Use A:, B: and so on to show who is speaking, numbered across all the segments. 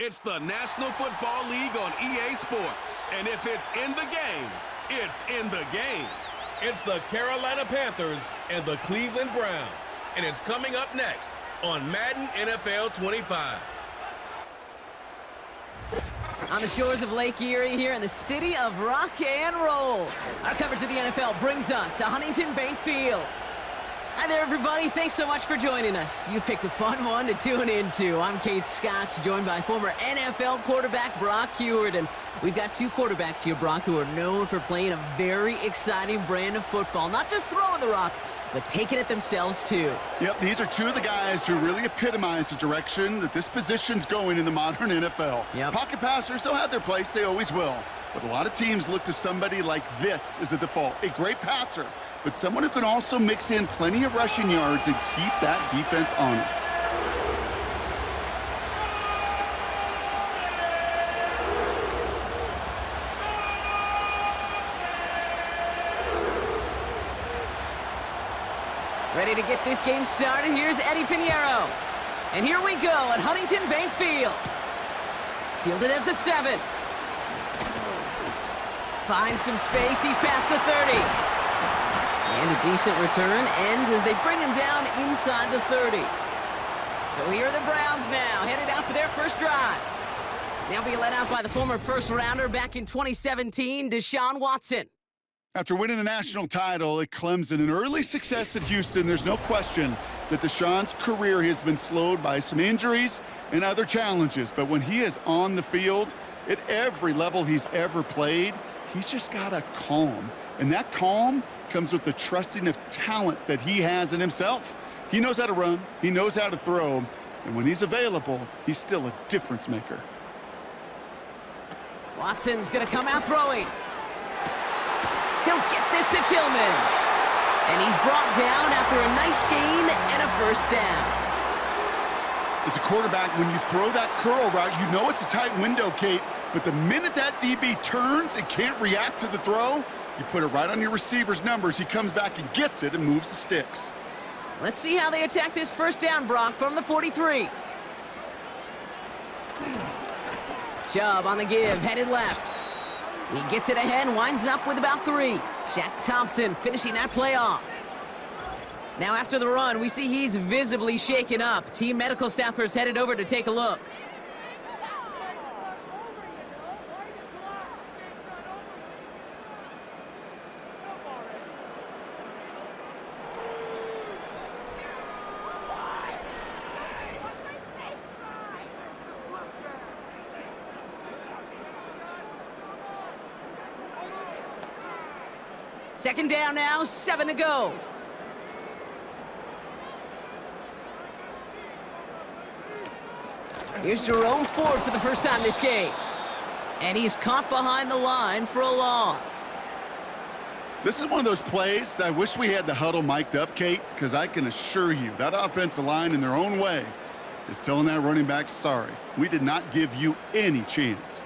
A: It's the National Football League on EA Sports. And if it's in the game, it's in the game. It's the Carolina Panthers and the Cleveland Browns. And it's coming up next on Madden NFL 25.
B: On the shores of Lake Erie here in the city of rock and roll. Our coverage of the NFL brings us to Huntington Bank Field. Hi there, everybody. Thanks so much for joining us. You picked a fun one to tune into. I'm Kate Scotch, joined by former NFL quarterback Brock Huard. And we've got two quarterbacks here, Brock, who are known for playing a very exciting brand of football. Not just throwing the rock, but taking it themselves, too.
C: Yep, these are two of the guys who really epitomize the direction that this position's going in the modern NFL.
B: Yep.
C: Pocket passers, they'll have their place. They always will. But a lot of teams look to somebody like this as a default. A great passer, but someone who can also mix in plenty of rushing yards and keep that defense honest.
B: Ready to get this game started. Here's Eddie Pinheiro. And here we go at Huntington Bank Field. Fielded at the 7. Finds some space. He's past the 30. And a decent return ends as they bring him down inside the 30. So here are the Browns now, headed out for their first drive. They'll be led out by the former first-rounder back in 2017, Deshaun Watson.
C: After winning the national title at Clemson and early success at Houston, there's no question that Deshaun's career has been slowed by some injuries and other challenges. But when he is on the field, at every level he's ever played, he's just got a calm. And that calm comes with the trusting of talent that he has in himself. He knows how to run, he knows how to throw, and when he's available, he's still a difference maker.
B: Watson's going to come out throwing. He'll get this to Tillman. And he's brought down after a nice gain and a first down.
C: As a quarterback, when you throw that curl route, you know it's a tight window, Kate, but the minute that DB turns and can't react to the throw, you put it right on your receiver's numbers. He comes back and gets it and moves the sticks.
B: Let's see how they attack this first down, Brock, from the 43. Chubb on the give, headed left. He gets it ahead, winds up with about 3. Shaq Thompson finishing that play off. Now after the run, we see he's visibly shaken up. Team medical staffers headed over to take a look. Second down now, 7 to go. Here's Jerome Ford for the first time this game. And he's caught behind the line for a loss.
C: This is one of those plays that I wish we had the huddle mic'd up, Kate, because I can assure you that offensive line in their own way is telling that running back, sorry, we did not give you any chance.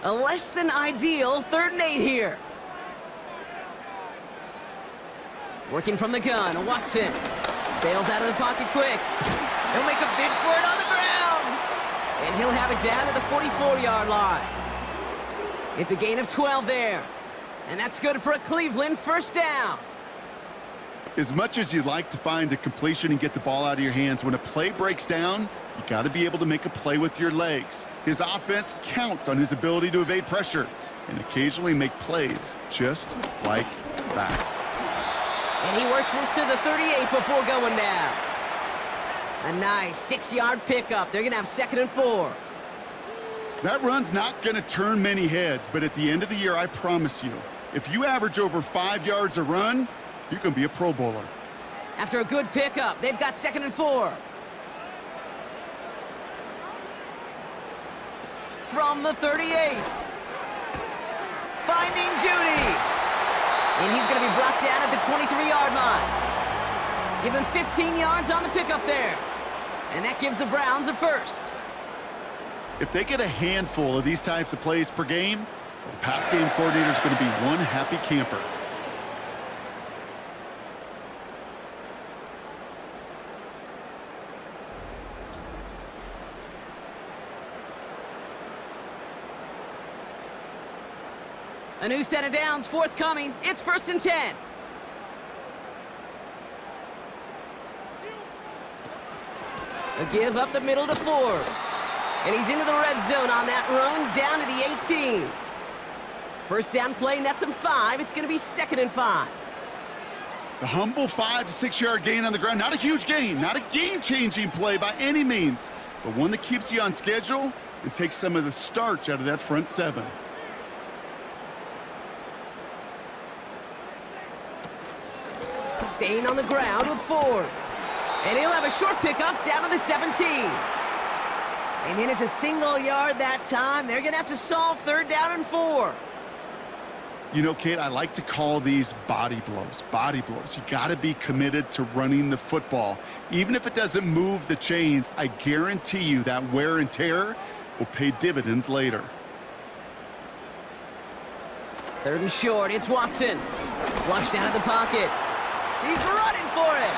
B: A less than ideal 3rd and 8 here. Working from the gun, Watson bails out of the pocket quick. He'll make a bid for it on the ground. And he'll have it down to the 44-yard line. It's a gain of 12 there. And that's good for a Cleveland first down.
C: As much as you'd like to find a completion and get the ball out of your hands, when a play breaks down, you got to be able to make a play with your legs. His offense counts on his ability to evade pressure and occasionally make plays just like that.
B: And he works this to the 38 before going down. A nice 6-yard pickup. They're going to have 2nd and 4.
C: That run's not going to turn many heads, but at the end of the year, I promise you, if you average over 5 yards a run, you're going to be a Pro Bowler.
B: After a good pickup, they've got 2nd and 4. From the 38. Finding Judy. And he's going to be brought down at the 23-yard line. Give him 15 yards on the pickup there. And that gives the Browns a first.
C: If they get a handful of these types of plays per game, the pass game coordinator is going to be one happy camper.
B: A new set of downs forthcoming. It's 1st and 10. A give up the middle to Ford. And he's into the red zone on that run, down to the 18. First down play nets him 5. It's going to be 2nd and 5.
C: The humble 5 to 6 yard gain on the ground. Not a huge gain, not a game-changing play by any means, but one that keeps you on schedule and takes some of the starch out of that front 7.
B: Staying on the ground with Ford. And he'll have a short pickup down to the 17. They managed a single yard that time. They're going to have to solve 3rd down and 4.
C: You know, Kate, I like to call these body blows. Body blows. You got to be committed to running the football. Even if it doesn't move the chains, I guarantee you that wear and tear will pay dividends later.
B: 3rd and short. It's Watson. Flushed out of the pocket. He's running for it.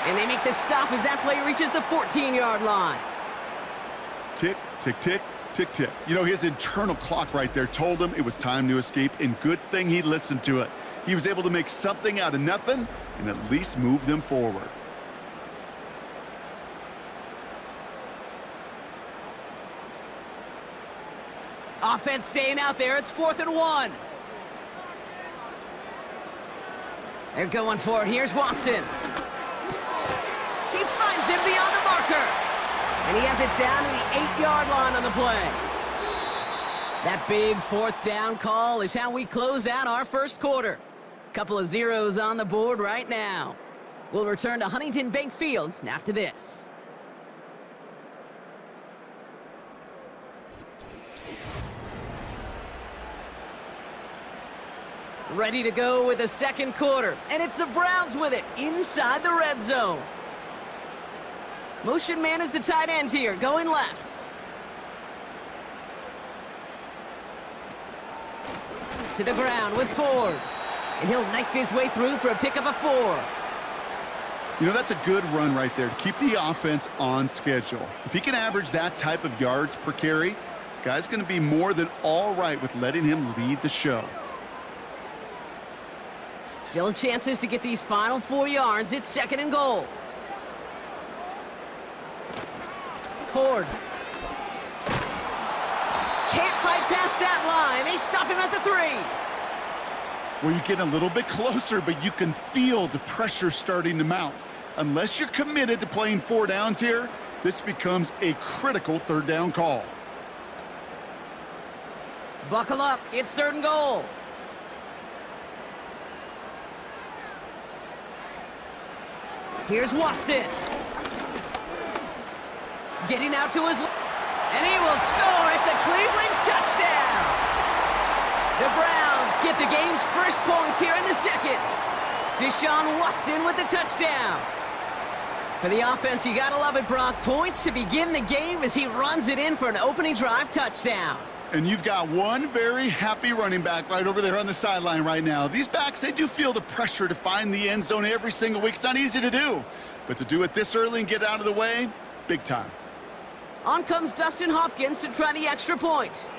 B: And they make the stop as that player reaches the 14-yard line.
C: Tick, tick, tick, tick, tick. You know, his internal clock right there told him it was time to escape, and good thing he listened to it. He was able to make something out of nothing and at least move them forward.
B: Offense staying out there. It's 4th and 1. They're going for it. Here's Watson. He finds him beyond the marker. And he has it down to the 8-yard line on the play. That big 4th down call is how we close out our first quarter. Couple of zeros on the board right now. We'll return to Huntington Bank Field after this. Ready to go with the second quarter. And it's the Browns with it inside the red zone. Motion man is the tight end here, going left. To the ground with Ford. And he'll knife his way through for a pickup of 4.
C: You know, that's a good run right there to keep the offense on schedule. If he can average that type of yards per carry, this guy's going to be more than all right with letting him lead the show.
B: Still chances to get these final 4 yards. It's 2nd and goal. Ford. Can't fight past that line. They stop him at the 3.
C: Well, you get a little bit closer, but you can feel the pressure starting to mount. Unless you're committed to playing 4 downs here, this becomes a critical 3rd down call.
B: Buckle up. It's 3rd and goal. Here's Watson. Getting out to his... And he will score. It's a Cleveland touchdown. The Browns get the game's first points here in the second. Deshaun Watson with the touchdown. For the offense, you gotta love it, Brock. Points to begin the game as he runs it in for an opening drive touchdown.
C: And you've got one very happy running back right over there on the sideline right now. These backs, they do feel the pressure to find the end zone every single week. It's not easy to do. But to do it this early and get out of the way, big time.
B: On comes Dustin Hopkins to try the extra point.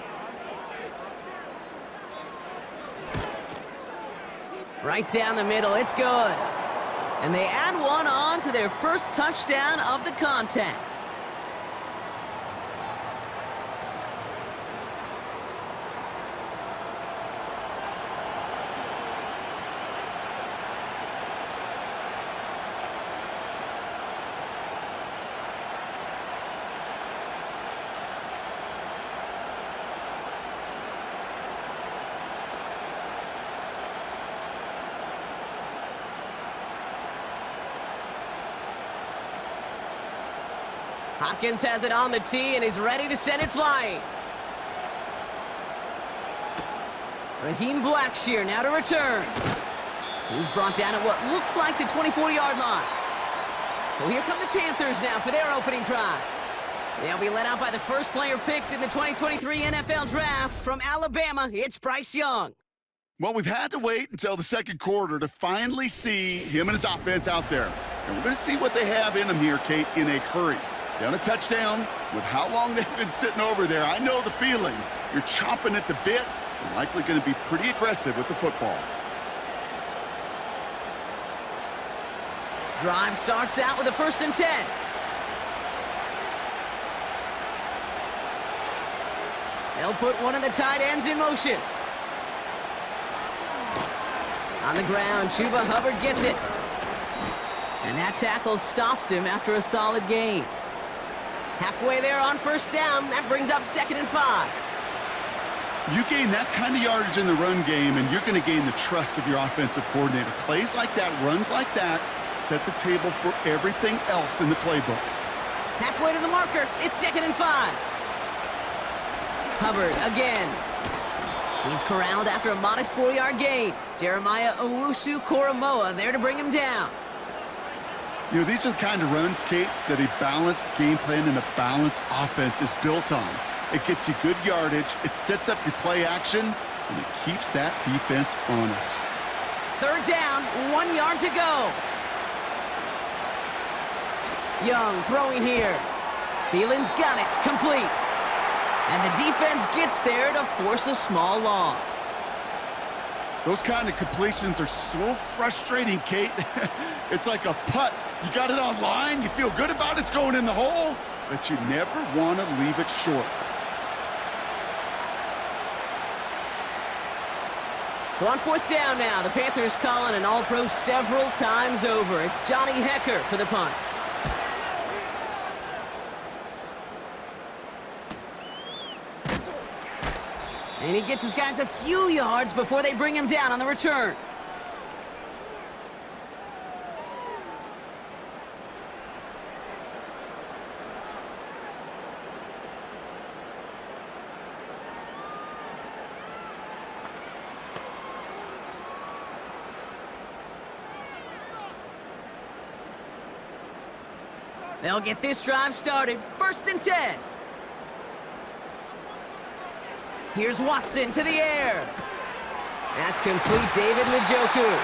B: Right down the middle, it's good. And they add one on to their first touchdown of the contest. Hopkins has it on the tee, and he's ready to send it flying. Raheem Blackshear now to return. He's brought down at what looks like the 24-yard line. So here come the Panthers now for their opening drive. They'll be led out by the first player picked in the 2023 NFL Draft from Alabama. It's Bryce Young.
C: Well, we've had to wait until the second quarter to finally see him and his offense out there. And we're going to see what they have in them here, Kate, in a hurry. Down a touchdown with how long they've been sitting over there. I know the feeling. You're chomping at the bit. Likely going to be pretty aggressive with the football.
B: Drive starts out with a 1st and 10. They'll put one of the tight ends in motion. On the ground, Chuba Hubbard gets it. And that tackle stops him after a solid gain. Halfway there on 1st down. That brings up 2nd and 5.
C: You gain that kind of yardage in the run game, and you're going to gain the trust of your offensive coordinator. Plays like that, runs like that, set the table for everything else in the playbook.
B: Halfway to the marker. It's 2nd and 5. Hubbard again. He's corralled after a modest 4-yard gain. Jeremiah Owusu-Koramoah there to bring him down.
C: You know, these are the kind of runs, Kate, that a balanced game plan and a balanced offense is built on. It gets you good yardage, it sets up your play action, and it keeps that defense honest.
B: 3rd down, 1 yard to go. Young throwing here. Thielen's got it, complete. And the defense gets there to force a small loss.
C: Those kind of completions are so frustrating, Kate. It's like a putt. You got it on line, you feel good about it's going in the hole, but you never want to leave it short.
B: So on 4th down now, the Panthers calling an All-Pro several times over. It's Johnny Hecker for the punt. And he gets his guys a few yards before they bring him down on the return. They'll get this drive started. 1st and 10. Here's Watson to the air. That's complete, David Njoku.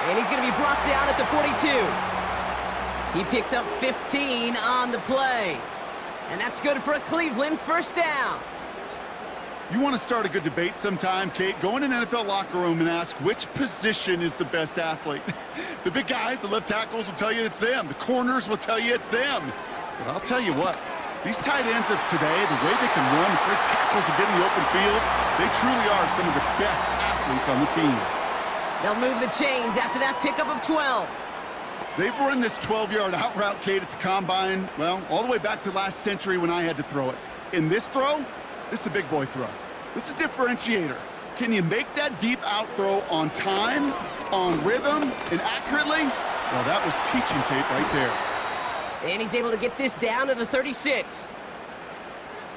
B: And he's going to be brought down at the 42. He picks up 15 on the play. And that's good for a Cleveland 1st down.
C: You want to start a good debate sometime, Kate? Go in an NFL locker room and ask which position is the best athlete. The big guys, the left tackles will tell you it's them. The corners will tell you it's them. But I'll tell you what, these tight ends of today, the way they can run, the great tackles and get in the open field, they truly are some of the best athletes on the team.
B: They'll move the chains after that pickup of 12.
C: They've run this 12-yard out route, Kate, at the combine, well, all the way back to last century when I had to throw it. In this throw, this is a big boy throw. This is a differentiator. Can you make that deep out throw on time, on rhythm, and accurately? Well, that was teaching tape right there.
B: And he's able to get this down to the 36.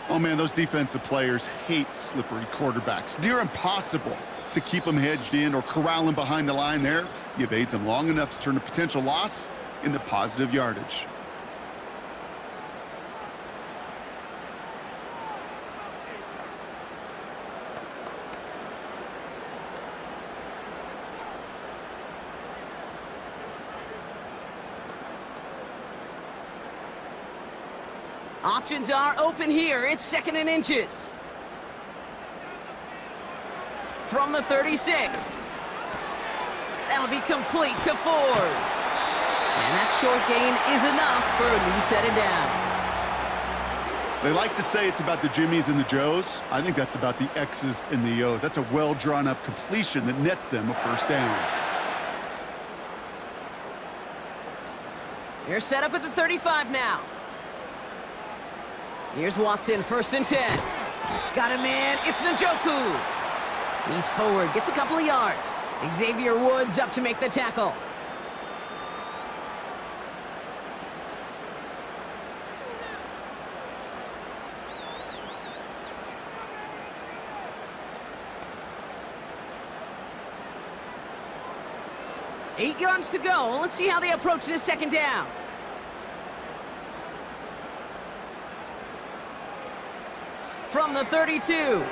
C: Oh, man, those defensive players hate slippery quarterbacks. Near impossible to keep them hedged in or corral them behind the line there. You evade them long enough to turn a potential loss into positive yardage.
B: Options are open here. It's 2nd and inches. From the 36. That'll be complete to Ford. And that short gain is enough for a new set of downs.
C: They like to say it's about the Jimmies and the Joes. I think that's about the X's and the O's. That's a well-drawn-up completion that nets them a 1st down.
B: They're set up at the 35 now. Here's Watson, 1st and 10. Got him in, it's Njoku. He's forward, gets a couple of yards. Xavier Woods up to make the tackle. Eight yards to go. Let's see how they approach this 2nd down. From the 32.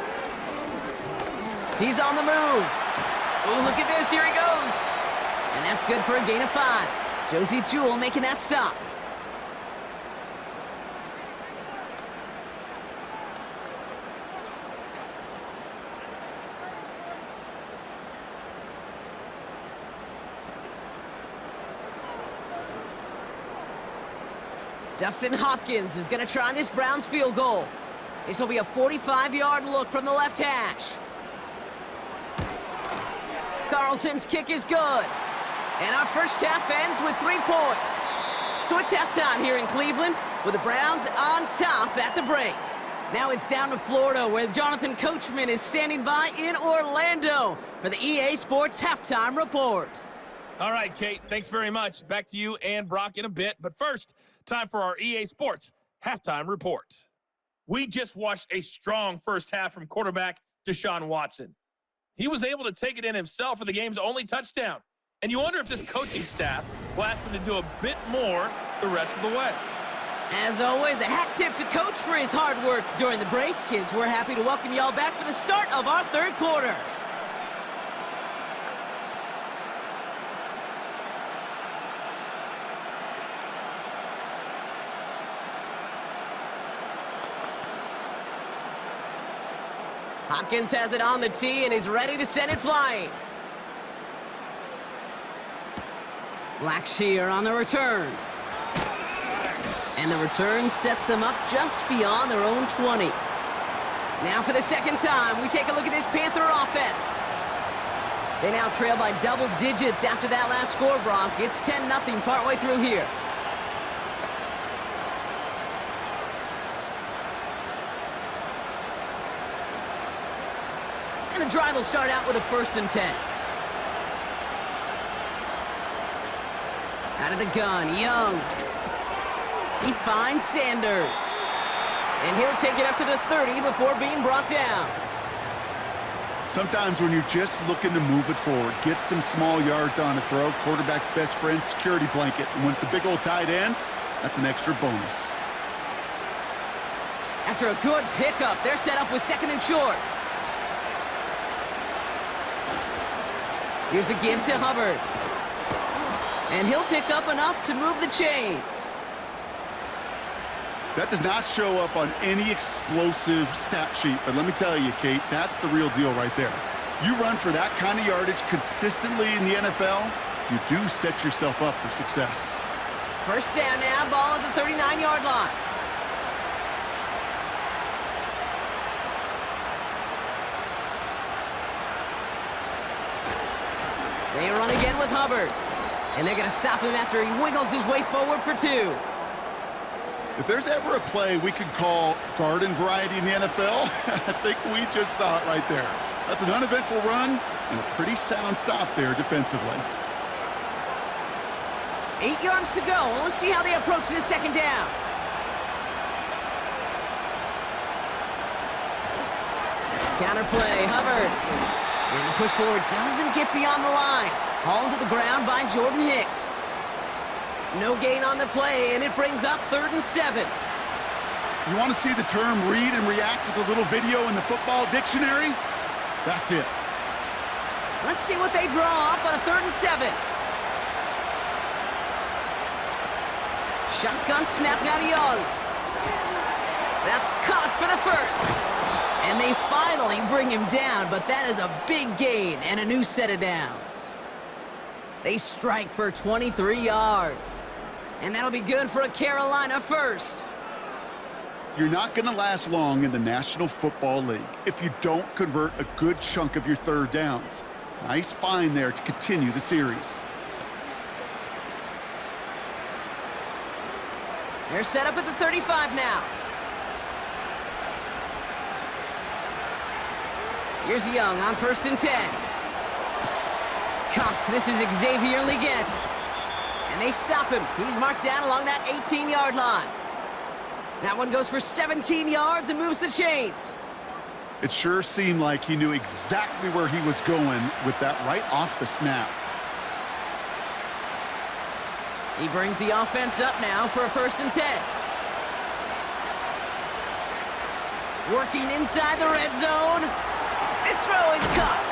B: He's on the move. Oh, look at this. Here he goes. And that's good for a gain of 5. Josie Jewell making that stop. Dustin Hopkins is going to try this Browns field goal. This will be a 45-yard look from the left hash. Carlson's kick is good. And our first half ends with 3 points. So it's halftime here in Cleveland with the Browns on top at the break. Now it's down to Florida where Jonathan Coachman is standing by in Orlando for the EA Sports Halftime Report.
D: All right, Kate, thanks very much. Back to you and Brock in a bit. But first, time for our EA Sports Halftime Report. We just watched a strong first half from quarterback Deshaun Watson. He was able to take it in himself for the game's only touchdown. And you wonder if this coaching staff will ask him to do a bit more the rest of the way.
B: As always, a hat tip to Coach for his hard work during the break, as we're happy to welcome y'all back for the start of our third quarter. Hopkins has it on the tee and is ready to send it flying. Blackshear on the return. And the return sets them up just beyond their own 20. Now for the second time, we take a look at this Panther offense. They now trail by double digits after that last score, Brock. It's 10-0 partway through here. And the drive will start out with a 1st and 10. Out of the gun, Young. He finds Sanders. And he'll take it up to the 30 before being brought down.
C: Sometimes when you're just looking to move it forward, get some small yards on a throw, quarterback's best friend, security blanket. And when it's a big old tight end, that's an extra bonus.
B: After a good pickup, they're set up with 2nd and short. Here's a give to Hubbard. And he'll pick up enough to move the chains.
C: That does not show up on any explosive stat sheet, but let me tell you, Kate, that's the real deal right there. You run for that kind of yardage consistently in the NFL, you do set yourself up for success.
B: First down now, ball at the 39-yard line. They run again with Hubbard. And they're going to stop him after he wiggles his way forward for 2.
C: If there's ever a play we could call garden variety in the NFL, I think we just saw it right there. That's an uneventful run and a pretty sound stop there defensively.
B: 8 yards to go. Well, let's see how they approach this second down. Counterplay, Hubbard. And the push forward doesn't get beyond the line. Hauled to the ground by Jordan Hicks. No gain on the play, and it brings up 3rd and 7.
C: You want to see the term read and react with a little video in the football dictionary? That's it.
B: Let's see what they draw up on a 3rd and 7. Shotgun snap now to Young. That's caught for the first. And they finally bring him down, but that is a big gain and a new set of downs. They strike for 23 yards. And that'll be good for a Carolina first.
C: You're not going to last long in the National Football League if you don't convert a good chunk of your 3rd downs. Nice find there to continue the series.
B: They're set up at the 35 now. Here's Young on 1st and 10. Cuffs, this is Xavier Leggett. And they stop him. He's marked down along that 18-yard line. That one goes for 17 yards and moves the chains.
C: It sure seemed like he knew exactly where he was going with that right off the snap.
B: He brings the offense up now for a 1st and 10. Working inside the red zone. This throw is caught.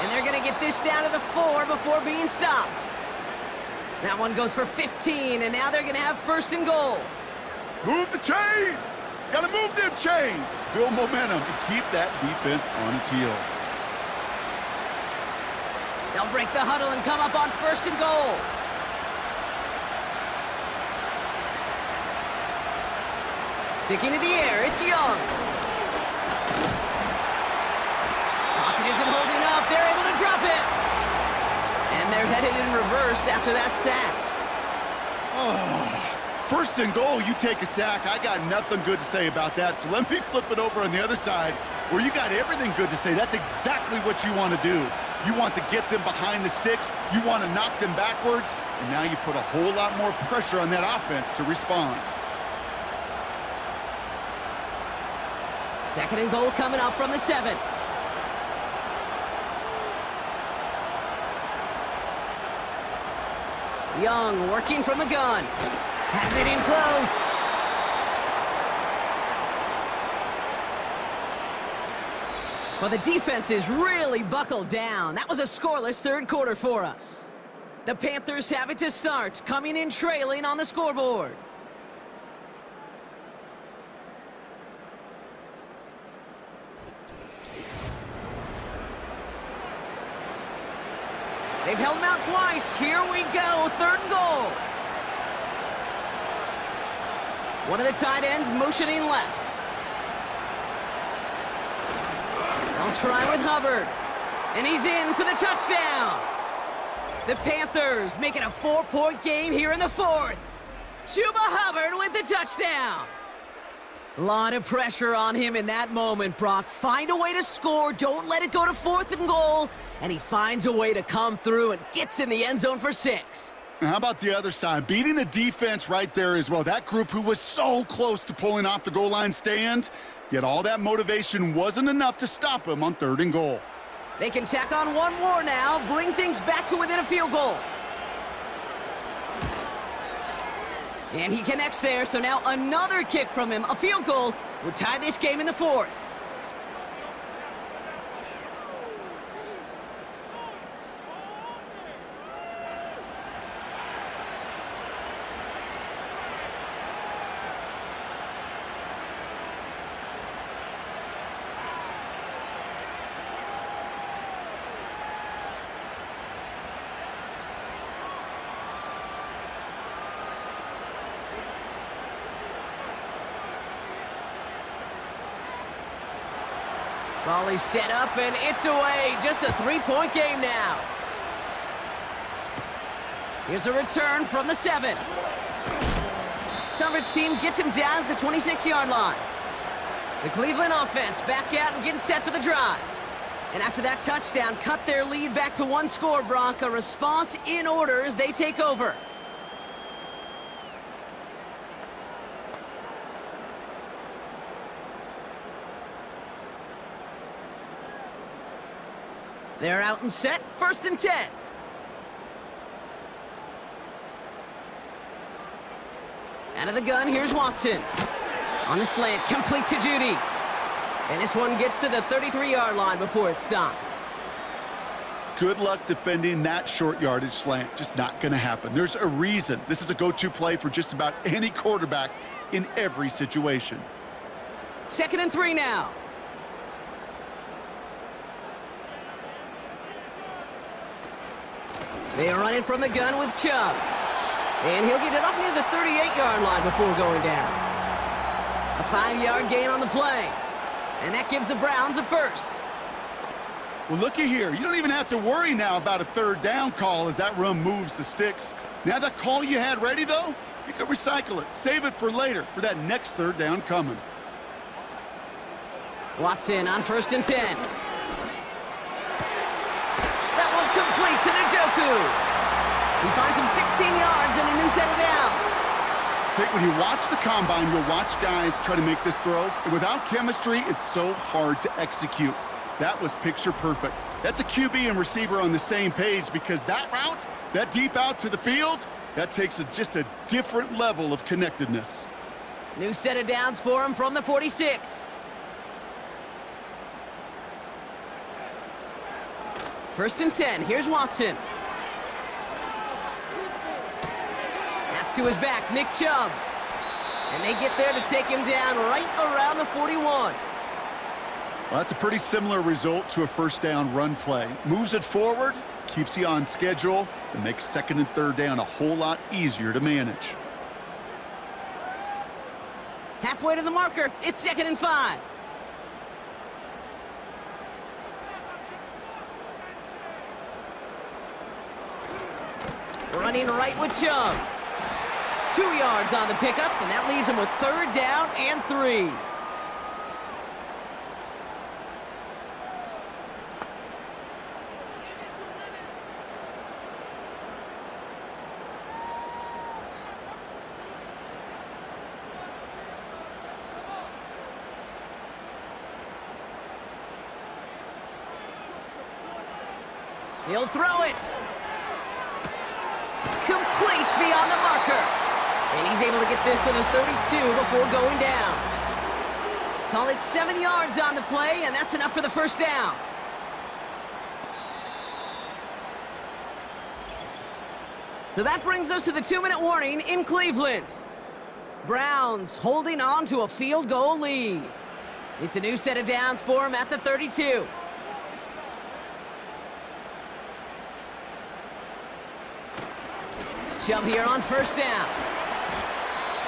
B: And they're going to get this down to the 4 before being stopped. That one goes for 15, and now they're going to have 1st and goal.
C: Move the chains! Got to move them chains! Build momentum and keep that defense on its heels.
B: They'll break the huddle and come up on 1st and goal. Sticking to the air, it's Young. Pocket isn't holding up. They're able to drop it. And they're headed in reverse after that sack.
C: Oh, first and goal, you take a sack. I got nothing good to say about that. So let me flip it over on the other side where you got everything good to say. That's exactly what you want to do. You want to get them behind the sticks. You want to knock them backwards. And now you put a whole lot more pressure on that offense to respond.
B: Second and goal coming up from the 7. Young working from the gun. Has it in close. Well, the defense is really buckled down. That was a scoreless third quarter for us. The Panthers have it to start, coming in trailing on the scoreboard. They've held him out twice. Here we go, third and goal. One of the tight ends motioning left. They'll try with Hubbard. And he's in for the touchdown. The Panthers make it a 4-point game here in the fourth. Chuba Hubbard with the touchdown. A lot of pressure on him in that moment, Brock. Find a way to score. Don't let it go to fourth and goal. And he finds a way to come through and gets in the end zone for 6.
C: And how about the other side? Beating the defense right there as well. That group who was so close to pulling off the goal line stand, yet all that motivation wasn't enough to stop him on third and goal.
B: They can tack on one more now, bring things back to within a field goal. And he connects there, so now another kick from him. A field goal would tie this game in the fourth. Ball is set up, and it's away. Just a 3-point game now. Here's a return from the 7. Coverage team gets him down at the 26-yard line. The Cleveland offense back out and getting set for the drive. And after that touchdown, cut their lead back to 1 score, Brock. A response in order as they take over. They're out and set, 1st and 10. Out of the gun, here's Watson. On the slant, complete to Judy. And this one gets to the 33-yard line before it's stopped.
C: Good luck defending that short yardage slant. Just not going to happen. There's a reason. This is a go-to play for just about any quarterback in every situation.
B: 2nd and 3 now. They are running from the gun with Chubb. And he'll get it up near the 38-yard line before going down. A 5-yard gain on the play. And that gives the Browns a first.
C: Well, looky here. You don't even have to worry now about a third down call as that run moves the sticks. Now that call you had ready, though, you can recycle it. Save it for later for that next third down coming.
B: Watson on 1st and 10. Complete to Njoku. He finds him 16 yards and a new set of downs.
C: I think when you watch the combine, you'll watch guys try to make this throw. And without chemistry, it's so hard to execute. That was picture perfect. That's a QB and receiver on the same page because that route, that deep out to the field, that takes just a different level of connectedness.
B: New set of downs for him from the 46. 1st and 10. Here's Watson. That's to his back, Nick Chubb. And they get there to take him down right around the 41.
C: Well, that's a pretty similar result to a first down run play. Moves it forward, keeps you on schedule, and makes 2nd and 3rd down a whole lot easier to manage.
B: Halfway to the marker. It's 2nd and 5. Running right with Chubb. 2 yards on the pickup, and that leaves him with 3rd down and 3. He'll throw it. Complete beyond the marker. And he's able to get this to the 32 before going down. Call it 7 yards on the play, and that's enough for the 1st down. So that brings us to the 2-minute warning in Cleveland. Browns holding on to a field goal lead. It's a new set of downs for him at the 32. Chubb here on 1st down.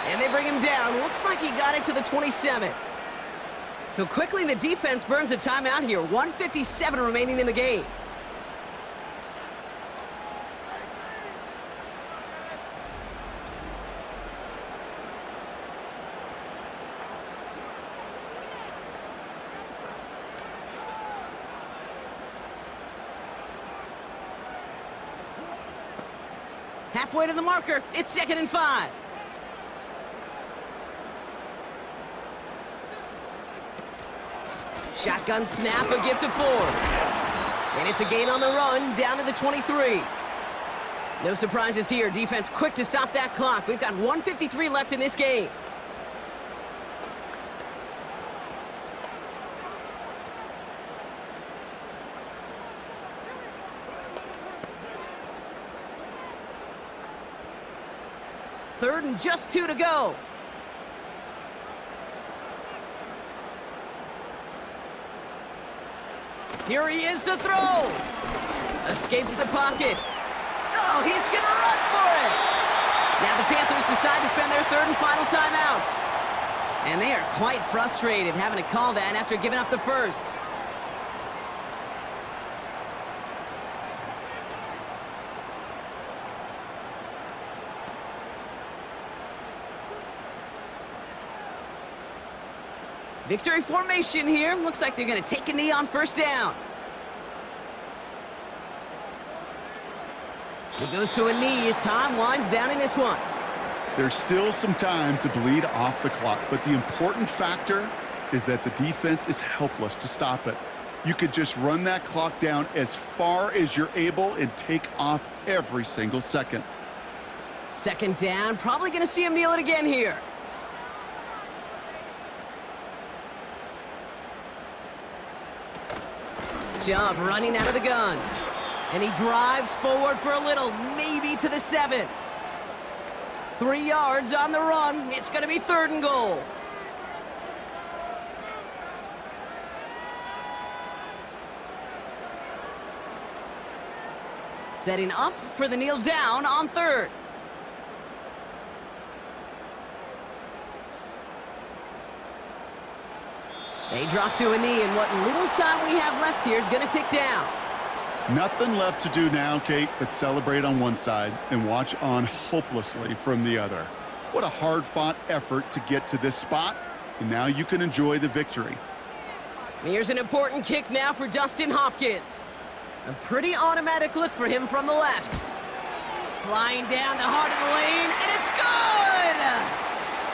B: And they bring him down. Looks like he got it to the 27. So quickly the defense burns a timeout here. 1:57 remaining in the game. Halfway to the marker. It's 2nd and 5. Shotgun snap, a gift to Ford. And it's a gain on the run, down to the 23. No surprises here. Defense quick to stop that clock. We've got 1:53 left in this game. Third and just 2 to go. Here he is to throw. Escapes the pocket. Oh, he's going to run for it. Now the Panthers decide to spend their 3rd and final timeout. And they are quite frustrated having to call that after giving up the 1st. Victory formation here. Looks like they're going to take a knee on 1st down. It goes to a knee as time winds down in this one.
C: There's still some time to bleed off the clock, but the important factor is that the defense is helpless to stop it. You could just run that clock down as far as you're able and take off every single second.
B: 2nd down. Probably going to see him kneel it again here. Chubb running out of the gun. And he drives forward for a little, maybe to the 7. 3 yards on the run. It's going to be 3rd and goal. Setting up for the kneel down on 3rd. They drop to a knee, and what little time we have left here is going to tick down.
C: Nothing left to do now, Kate, but celebrate on one side and watch on hopelessly from the other. What a hard-fought effort to get to this spot, and now you can enjoy the victory.
B: Here's an important kick now for Dustin Hopkins. A pretty automatic look for him from the left. Flying down the heart of the lane, and it's good!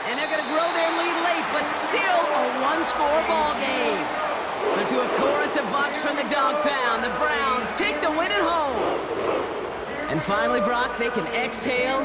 B: And they're going to grow their lead late, but still a one-score ball game. So to a chorus of bucks from the dog pound, the Browns take the win at home. And finally, Brock, they can exhale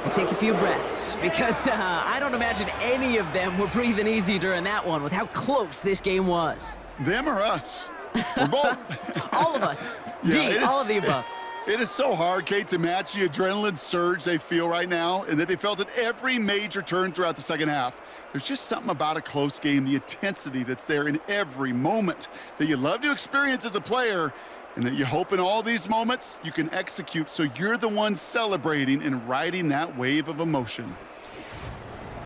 B: and take a few breaths, because I don't imagine any of them were breathing easy during that one with how close this game was.
C: Them or us? We're both.
B: All of us.
C: Yeah,
B: all of the above.
C: It is so hard, Kate, to match the adrenaline surge they feel right now and that they felt at every major turn throughout the second half. There's just something about a close game, the intensity that's there in every moment that you love to experience as a player, and that you hope in all these moments you can execute so you're the one celebrating and riding that wave of emotion.